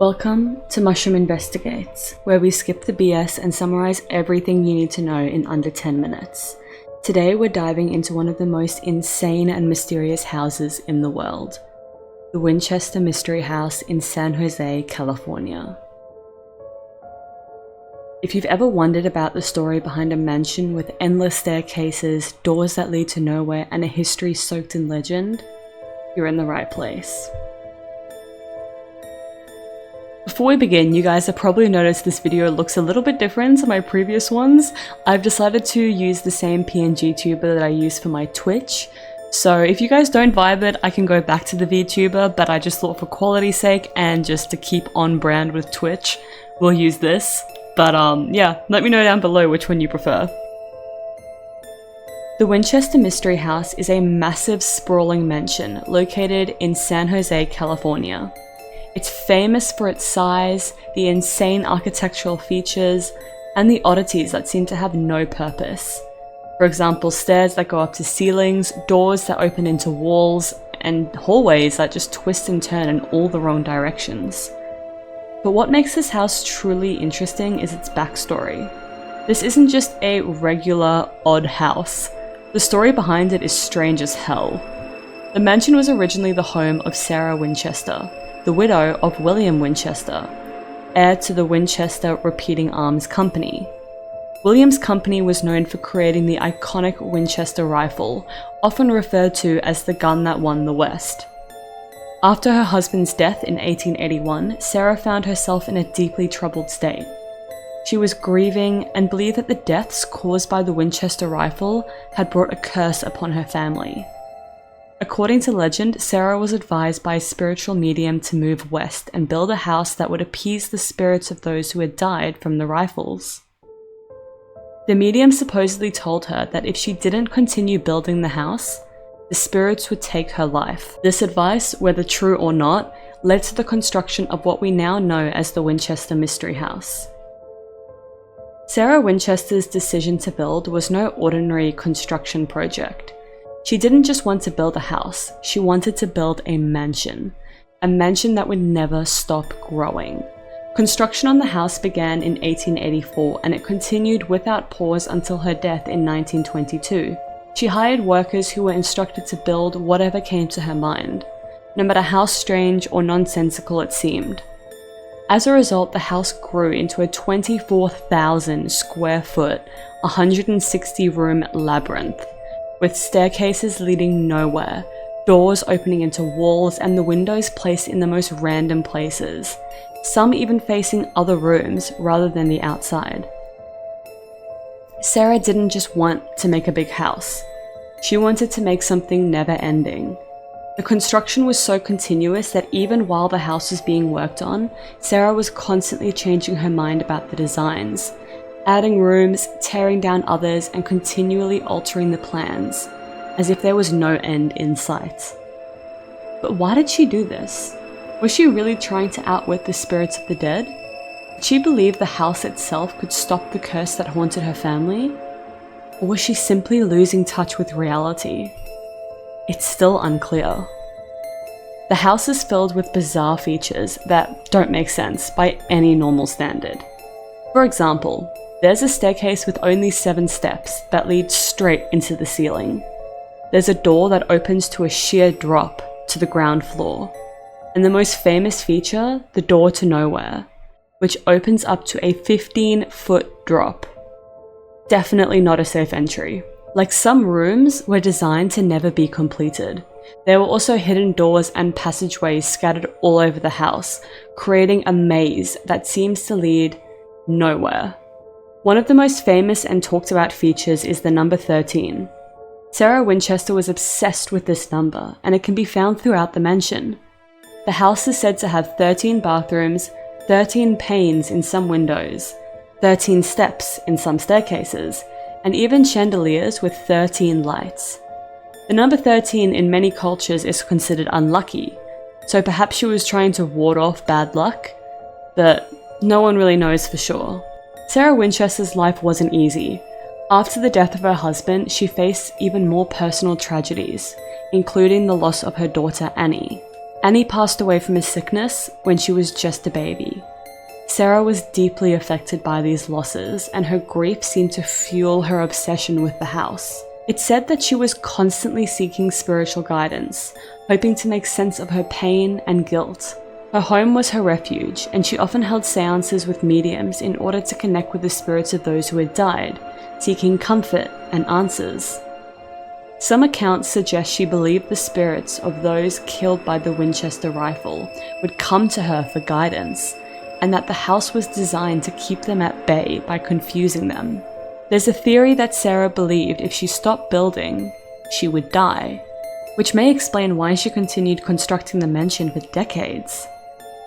Welcome to Mushroom Investigates, where we skip the BS and summarize everything you need to know in under 10 minutes. Today we're diving into one of the most insane and mysterious houses in the world, the Winchester Mystery House in San Jose, California. If you've ever wondered about the story behind a mansion with endless staircases, doors that lead to nowhere, and a history soaked in legend, you're in the right place. Before we begin, you guys have probably noticed this video looks a little bit different to my previous ones. I've decided to use the same pngtuber that I use for my Twitch. So if you guys don't vibe it, I can go back to the vtuber, but I just thought for quality's sake and just to keep on brand with Twitch, we'll use this. But yeah, let me know down below which one you prefer. The Winchester Mystery House is a massive sprawling mansion located in San Jose, California. It's famous for its size, the insane architectural features, and the oddities that seem to have no purpose. For example, stairs that go up to ceilings, doors that open into walls, and hallways that just twist and turn in all the wrong directions. But what makes this house truly interesting is its backstory. This isn't just a regular, odd house. The story behind it is strange as hell. The mansion was originally the home of Sarah Winchester, the widow of William Winchester, heir to the Winchester Repeating Arms Company. William's company was known for creating the iconic Winchester rifle, often referred to as the gun that won the West. After her husband's death in 1881, Sarah found herself in a deeply troubled state. She was grieving and believed that the deaths caused by the Winchester rifle had brought a curse upon her family. According to legend, Sarah was advised by a spiritual medium to move west and build a house that would appease the spirits of those who had died from the rifles. The medium supposedly told her that if she didn't continue building the house, the spirits would take her life. This advice, whether true or not, led to the construction of what we now know as the Winchester Mystery House. Sarah Winchester's decision to build was no ordinary construction project. She didn't just want to build a house, she wanted to build a mansion that would never stop growing. Construction on the house began in 1884 and it continued without pause until her death in 1922. She hired workers who were instructed to build whatever came to her mind, no matter how strange or nonsensical it seemed. As a result, the house grew into a 24,000 square foot, 160 room labyrinth, with staircases leading nowhere, doors opening into walls, and the windows placed in the most random places, some even facing other rooms rather than the outside. Sarah didn't just want to make a big house. She wanted to make something never-ending. The construction was so continuous that even while the house was being worked on, Sarah was constantly changing her mind about the designs, adding rooms, tearing down others, and continually altering the plans, as if there was no end in sight. But why did she do this? Was she really trying to outwit the spirits of the dead? Did she believe the house itself could stop the curse that haunted her family? Or was she simply losing touch with reality? It's still unclear. The house is filled with bizarre features that don't make sense by any normal standard. For example, there's a staircase with only 7 steps that lead straight into the ceiling. There's a door that opens to a sheer drop to the ground floor. And the most famous feature, the door to nowhere, which opens up to a 15-foot drop. Definitely not a safe entry. Like some rooms were designed to never be completed. There were also hidden doors and passageways scattered all over the house, creating a maze that seems to lead nowhere. One of the most famous and talked about features is the number 13. Sarah Winchester was obsessed with this number, and it can be found throughout the mansion. The house is said to have 13 bathrooms, 13 panes in some windows, 13 steps in some staircases, and even chandeliers with 13 lights. The number 13 in many cultures is considered unlucky, so perhaps she was trying to ward off bad luck, but no one really knows for sure. Sarah Winchester's life wasn't easy. After the death of her husband, she faced even more personal tragedies, including the loss of her daughter Annie. Annie passed away from a sickness when she was just a baby. Sarah was deeply affected by these losses, and her grief seemed to fuel her obsession with the house. It's said that she was constantly seeking spiritual guidance, hoping to make sense of her pain and guilt. Her home was her refuge, and she often held seances with mediums in order to connect with the spirits of those who had died, seeking comfort and answers. Some accounts suggest she believed the spirits of those killed by the Winchester rifle would come to her for guidance, and that the house was designed to keep them at bay by confusing them. There's a theory that Sarah believed if she stopped building, she would die, which may explain why she continued constructing the mansion for decades.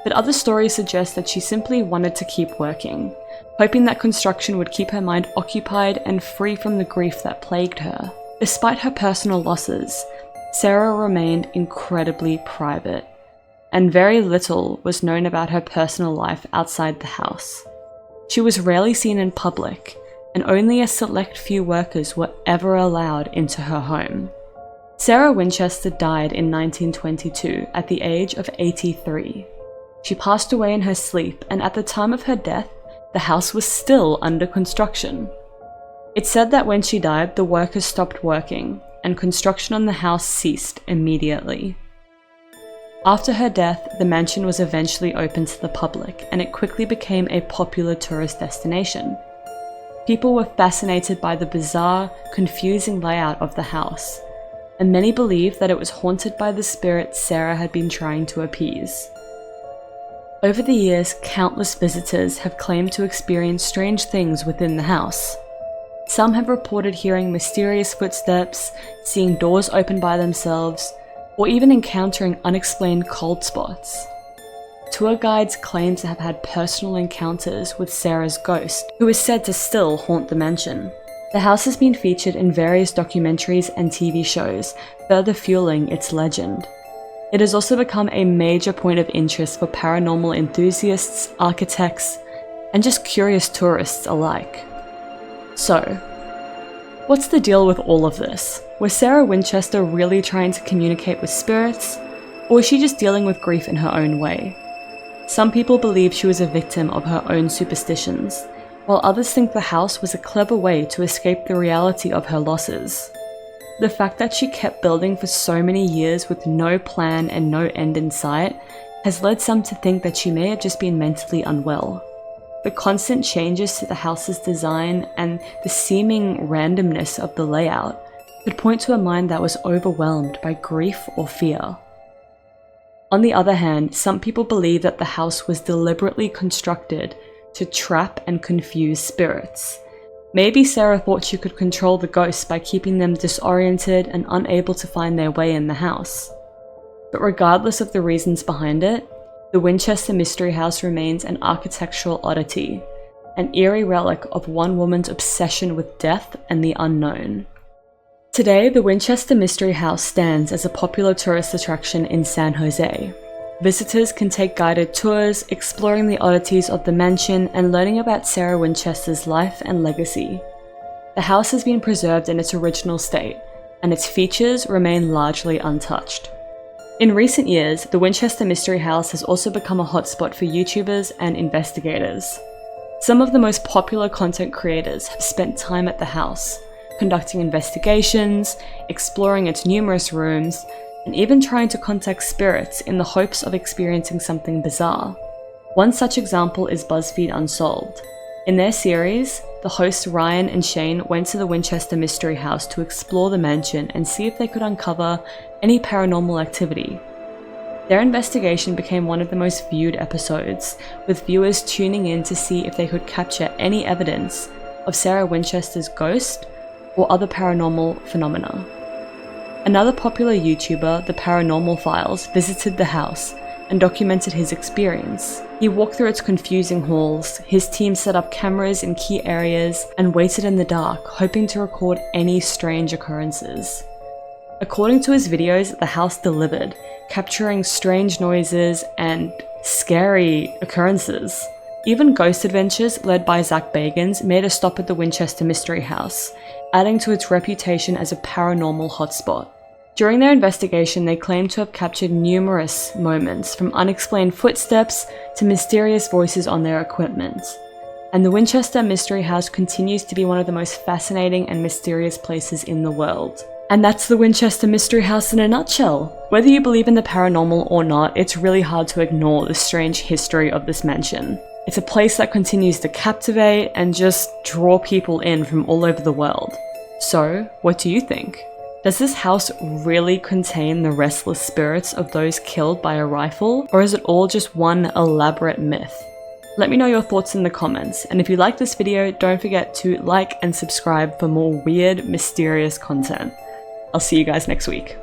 But other stories suggest that she simply wanted to keep working, hoping that construction would keep her mind occupied and free from the grief that plagued her. Despite her personal losses, Sarah remained incredibly private, and very little was known about her personal life outside the house. She was rarely seen in public, and only a select few workers were ever allowed into her home. Sarah Winchester died in 1922 at the age of 83. She passed away in her sleep, and at the time of her death, the house was still under construction. It's said that when she died, the workers stopped working, and construction on the house ceased immediately. After her death, the mansion was eventually opened to the public, and it quickly became a popular tourist destination. People were fascinated by the bizarre, confusing layout of the house, and many believed that it was haunted by the spirits Sarah had been trying to appease. Over the years, countless visitors have claimed to experience strange things within the house. Some have reported hearing mysterious footsteps, seeing doors open by themselves, or even encountering unexplained cold spots. Tour guides claim to have had personal encounters with Sarah's ghost, who is said to still haunt the mansion. The house has been featured in various documentaries and TV shows, further fueling its legend. It has also become a major point of interest for paranormal enthusiasts, architects, and just curious tourists alike. So, what's the deal with all of this? Was Sarah Winchester really trying to communicate with spirits, or was she just dealing with grief in her own way? Some people believe she was a victim of her own superstitions, while others think the house was a clever way to escape the reality of her losses. The fact that she kept building for so many years with no plan and no end in sight has led some to think that she may have just been mentally unwell. The constant changes to the house's design and the seeming randomness of the layout could point to a mind that was overwhelmed by grief or fear. On the other hand, some people believe that the house was deliberately constructed to trap and confuse spirits. Maybe Sarah thought she could control the ghosts by keeping them disoriented and unable to find their way in the house. But regardless of the reasons behind it, the Winchester Mystery House remains an architectural oddity, an eerie relic of one woman's obsession with death and the unknown. Today, the Winchester Mystery House stands as a popular tourist attraction in San Jose. Visitors can take guided tours, exploring the oddities of the mansion and learning about Sarah Winchester's life and legacy. The house has been preserved in its original state, and its features remain largely untouched. In recent years, the Winchester Mystery House has also become a hotspot for YouTubers and investigators. Some of the most popular content creators have spent time at the house, conducting investigations, exploring its numerous rooms, and even trying to contact spirits in the hopes of experiencing something bizarre. One such example is BuzzFeed Unsolved. In their series, the hosts Ryan and Shane went to the Winchester Mystery House to explore the mansion and see if they could uncover any paranormal activity. Their investigation became one of the most viewed episodes, with viewers tuning in to see if they could capture any evidence of Sarah Winchester's ghost or other paranormal phenomena. Another popular YouTuber, The Paranormal Files, visited the house and documented his experience. He walked through its confusing halls, his team set up cameras in key areas, and waited in the dark, hoping to record any strange occurrences. According to his videos, the house delivered, capturing strange noises and scary occurrences. Even Ghost Adventures, led by Zach Bagans, made a stop at the Winchester Mystery House, adding to its reputation as a paranormal hotspot. During their investigation, they claim to have captured numerous moments, from unexplained footsteps to mysterious voices on their equipment. And the Winchester Mystery House continues to be one of the most fascinating and mysterious places in the world. And that's the Winchester Mystery House in a nutshell. Whether you believe in the paranormal or not, it's really hard to ignore the strange history of this mansion. It's a place that continues to captivate and just draw people in from all over the world. So, what do you think? Does this house really contain the restless spirits of those killed by a rifle, or is it all just one elaborate myth? Let me know your thoughts in the comments, and if you like this video, don't forget to like and subscribe for more weird, mysterious content. I'll see you guys next week.